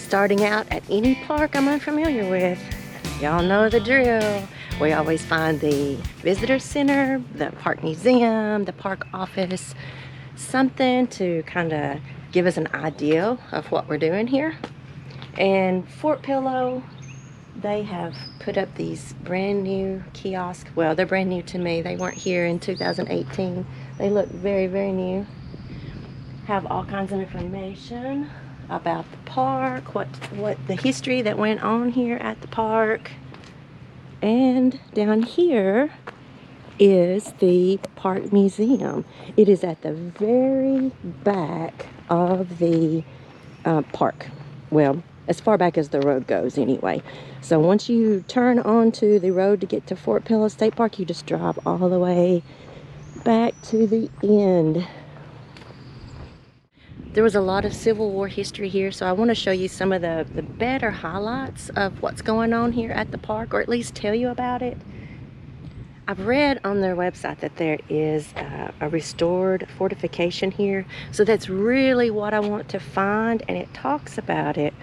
Starting out at any park I'm unfamiliar with, y'all know the drill. We always find the visitor center, the park museum, the park office, something to kind of give us an idea of what we're doing here. And Fort Pillow, they have put up these brand new kiosks. Well, they're brand new to me. They weren't here in 2018. They look very, very new. Have all kinds of information about the park, what the history that went on here at the park. And down here is the park museum. It is at the very back of the park. Well, as far back as the road goes anyway. So once you turn onto the road to get to Fort Pillow State Park, you just drive all the way back to the end. There was a lot of Civil War history here, so I want to show you some of the better highlights of what's going on here at the park, or at least tell you about it. I've read on their website that there is a restored fortification here, so that's really what I want to find, and it talks about it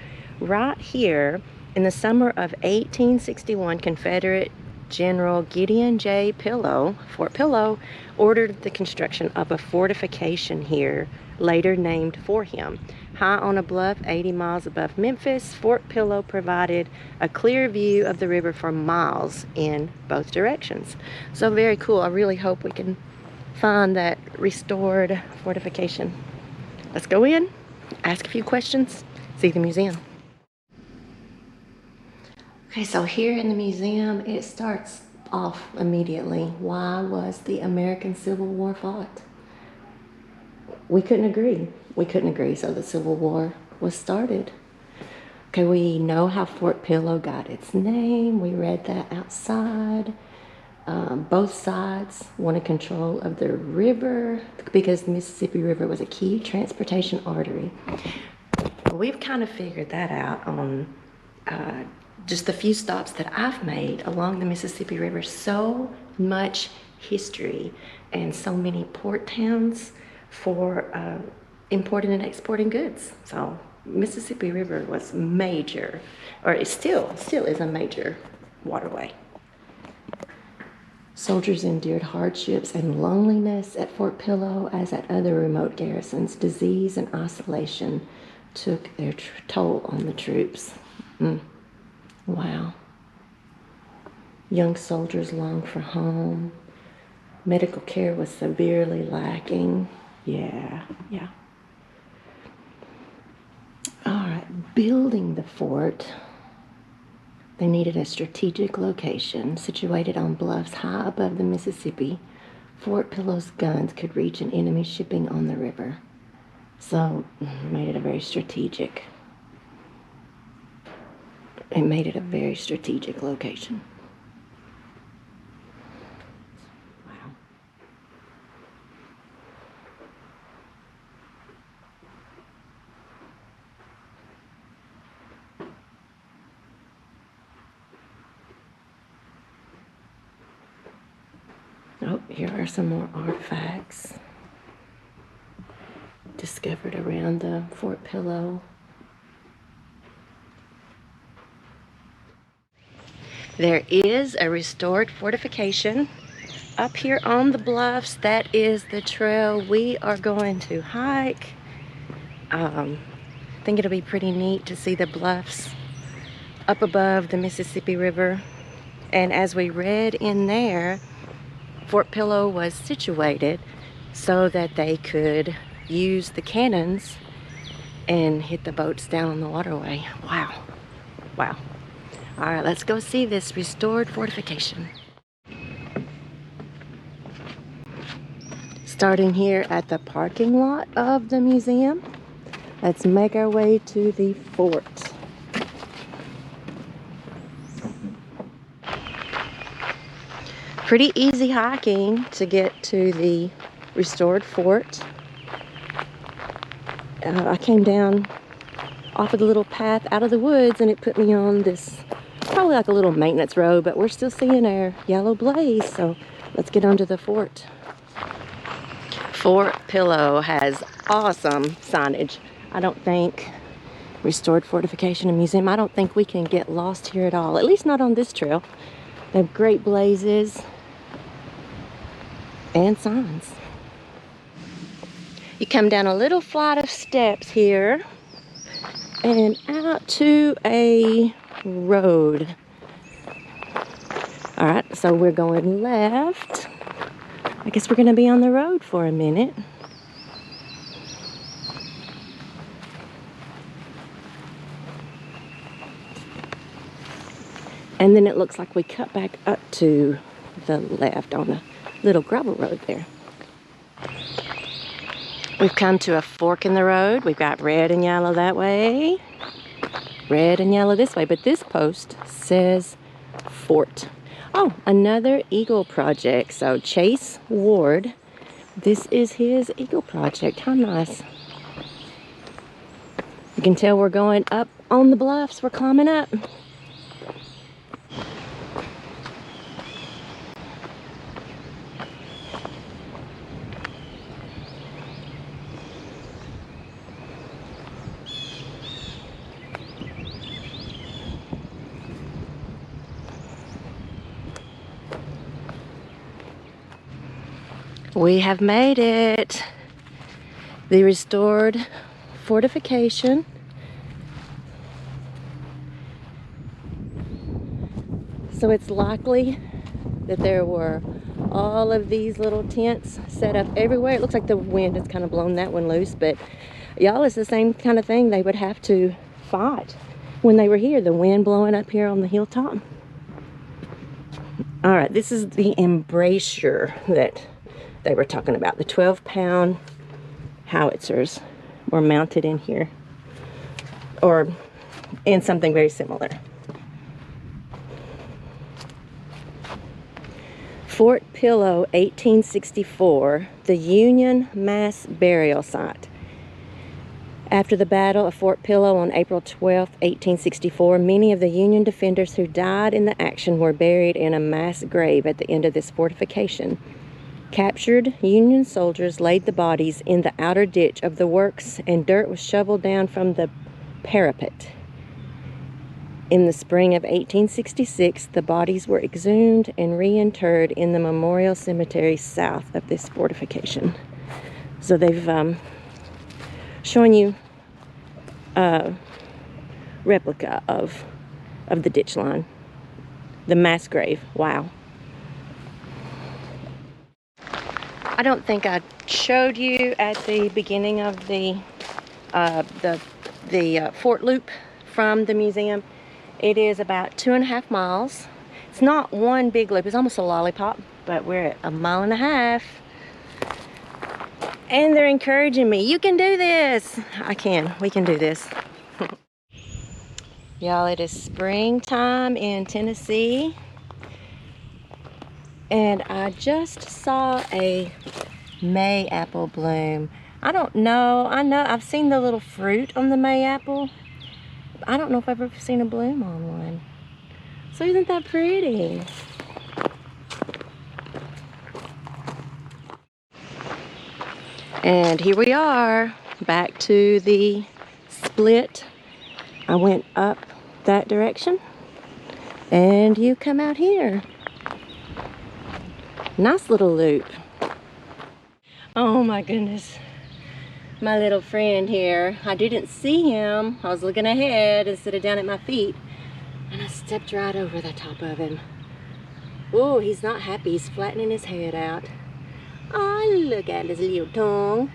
right here. In the summer of 1861, Confederate General Gideon J. Pillow, Fort Pillow, ordered the construction of a fortification here, later named for him. High on a bluff 80 miles above Memphis, Fort Pillow provided a clear view of the river for miles in both directions. So very cool. I really hope we can find that restored fortification. Let's go in, ask a few questions, see the museum. Okay, so here in the museum, it starts off immediately. Why was the American Civil War fought? We couldn't agree. So the Civil War was started. Okay, we know how Fort Pillow got its name. We read that outside. Both sides wanted control of the river because the Mississippi River was a key transportation artery. We've kind of figured that out on just the few stops that I've made along the Mississippi River. So much history and so many port towns for importing and exporting goods. So Mississippi River was major, or it still is a major waterway. Soldiers endured hardships and loneliness at Fort Pillow as at other remote garrisons. Disease and isolation took their toll on the troops. Wow. Young soldiers longed for home. Medical care was severely lacking. Yeah. All right, building the fort, they needed a strategic location situated on bluffs high above the Mississippi. Fort Pillow's guns could reach an enemy shipping on the river. So, made it a very strategic. It made it a very strategic location. Oh, here are some more artifacts discovered around the Fort Pillow. There is a restored fortification up here on the bluffs. That is the trail we are going to hike. I think it'll be pretty neat to see the bluffs up above the Mississippi River. And as we read in there, Fort Pillow was situated so that they could use the cannons and hit the boats down on the waterway. Wow. All right, let's go see this restored fortification. Starting here at the parking lot of the museum, let's make our way to the fort. Pretty easy hiking to get to the restored fort. I came down off of the little path out of the woods, and it put me on this, probably like a little maintenance road, but we're still seeing our yellow blaze, so let's get onto the fort. Fort Pillow has awesome signage. I don't think Restored Fortification and Museum. I don't think we can get lost here at all, at least not on this trail. They have great blazes and signs. You come down a little flight of steps here and out to a road. All right, so we're going left. I guess we're gonna be on the road for a minute. And then it looks like we cut back up to the left on a little gravel road there. We've come to a fork in the road. We've got red and yellow that way, red and yellow this way, but this post says Fort. Oh, another Eagle project. So Chase Ward, this is his Eagle project. How nice. You can tell we're going up on the bluffs. We're climbing up. We have made it. The restored fortification. So it's likely that there were all of these little tents set up everywhere. It looks like the wind has kind of blown that one loose, but y'all, it's the same kind of thing they would have to fight when they were here. The wind blowing up here on the hilltop. All right, this is the embrasure that they were talking about. The 12-pound howitzers were mounted in here, or in something very similar. Fort Pillow, 1864, the Union mass burial site. After the Battle of Fort Pillow on April 12, 1864, many of the Union defenders who died in the action were buried in a mass grave at the end of this fortification. Captured Union soldiers laid the bodies in the outer ditch of the works, and dirt was shoveled down from the parapet. In the spring of 1866, the bodies were exhumed and reinterred in the Memorial Cemetery south of this fortification. So they've shown you a replica of the ditch line, the mass grave. Wow. I don't think I showed you at the beginning of the Fort Loop from the museum. It is about 2.5 miles. It's not one big loop, it's almost a lollipop, but we're at 1.5 miles. And they're encouraging me, you can do this. I can, we can do this. Y'all, it is springtime in Tennessee. And I just saw a May apple bloom. I don't know, I've seen the little fruit on the May apple. I don't know if I've ever seen a bloom on one. So isn't that pretty? And here we are, back to the split. I went up that direction, and you come out here. Nice little loop. Oh my goodness. My little friend here, I didn't see him. I was looking ahead instead of down at my feet, and I stepped right over the top of him. Oh, he's not happy. He's flattening his head out. Oh, look at his little tongue.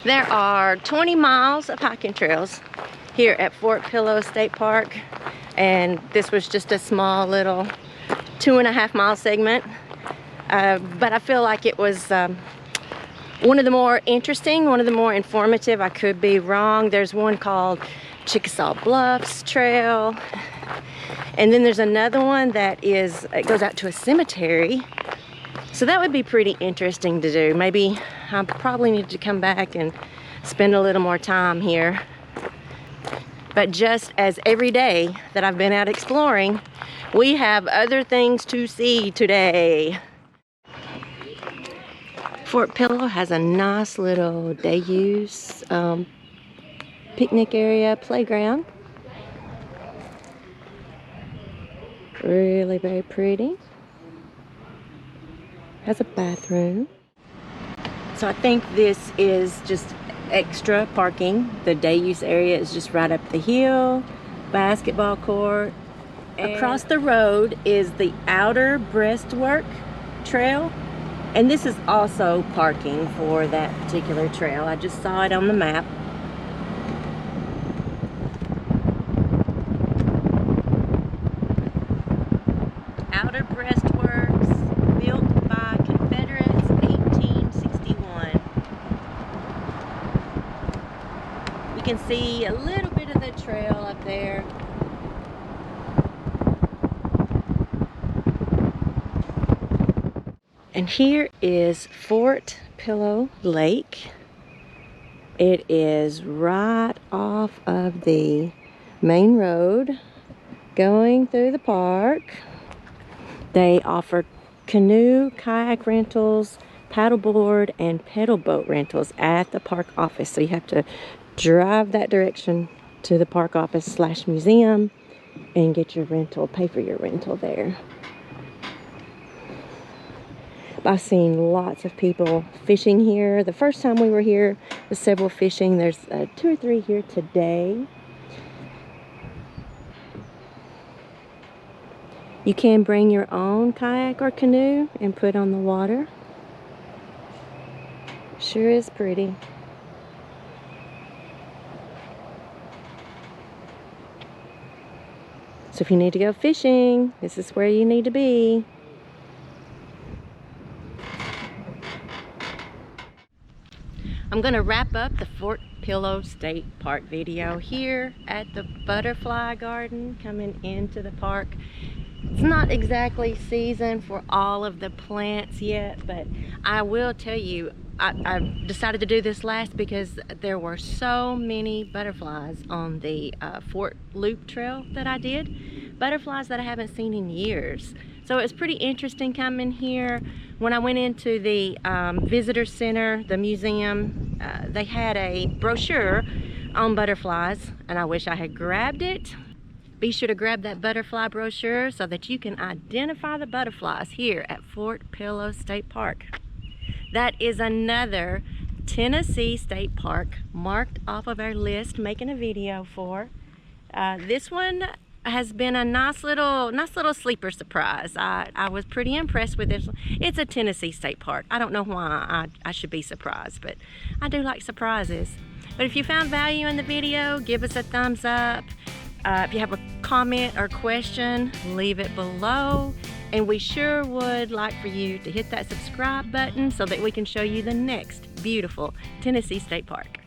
There are 20 miles of hiking trails here at Fort Pillow State Park, and this was just a small little 2.5 mile segment. But I feel like it was one of the more interesting, one of the more informative. I could be wrong. There's one called Chickasaw Bluffs Trail. And then there's another one that it goes out to a cemetery. So that would be pretty interesting to do. Maybe I probably need to come back and spend a little more time here. But just as every day that I've been out exploring, we have other things to see today. Fort Pillow has a nice little day use picnic area, playground. Really very pretty. Has a bathroom. So I think this is just extra parking. The day use area is just right up the hill. Basketball court. Across the road is the outer breastwork trail. And this is also parking for that particular trail. I just saw it on the map. Outer breastworks built by Confederates, 1861. You can see a little bit of the trail up there. And here is Fort Pillow Lake. It is right off of the main road going through the park. They offer canoe, kayak rentals, paddleboard, and pedal boat rentals at the park office. So you have to drive that direction to the park office / museum and get your rental, pay for your rental there. I've seen lots of people fishing here. The first time we were here was several fishing. There's 2 or 3 here today. You can bring your own kayak or canoe and put on the water. Sure is pretty. So if you need to go fishing, this is where you need to be. I'm gonna wrap up the Fort Pillow State Park video here at the Butterfly Garden coming into the park. It's not exactly season for all of the plants yet, but I will tell you, I decided to do this last because there were so many butterflies on the Fort Loop Trail that I did. Butterflies that I haven't seen in years. So it's pretty interesting coming here. When I went into the visitor center, the museum, they had a brochure on butterflies, and I wish I had grabbed it. Be sure to grab that butterfly brochure so that you can identify the butterflies here at Fort Pillow State Park. That is another Tennessee State Park marked off of our list, making a video for. This one has been a nice little sleeper surprise. I was pretty impressed with this one. It's a Tennessee State Park. I don't know why I should be surprised, but I do like surprises. But if you found value in the video, give us a thumbs up. If you have a comment or question, leave it below. And we sure would like for you to hit that subscribe button so that we can show you the next beautiful Tennessee State Park.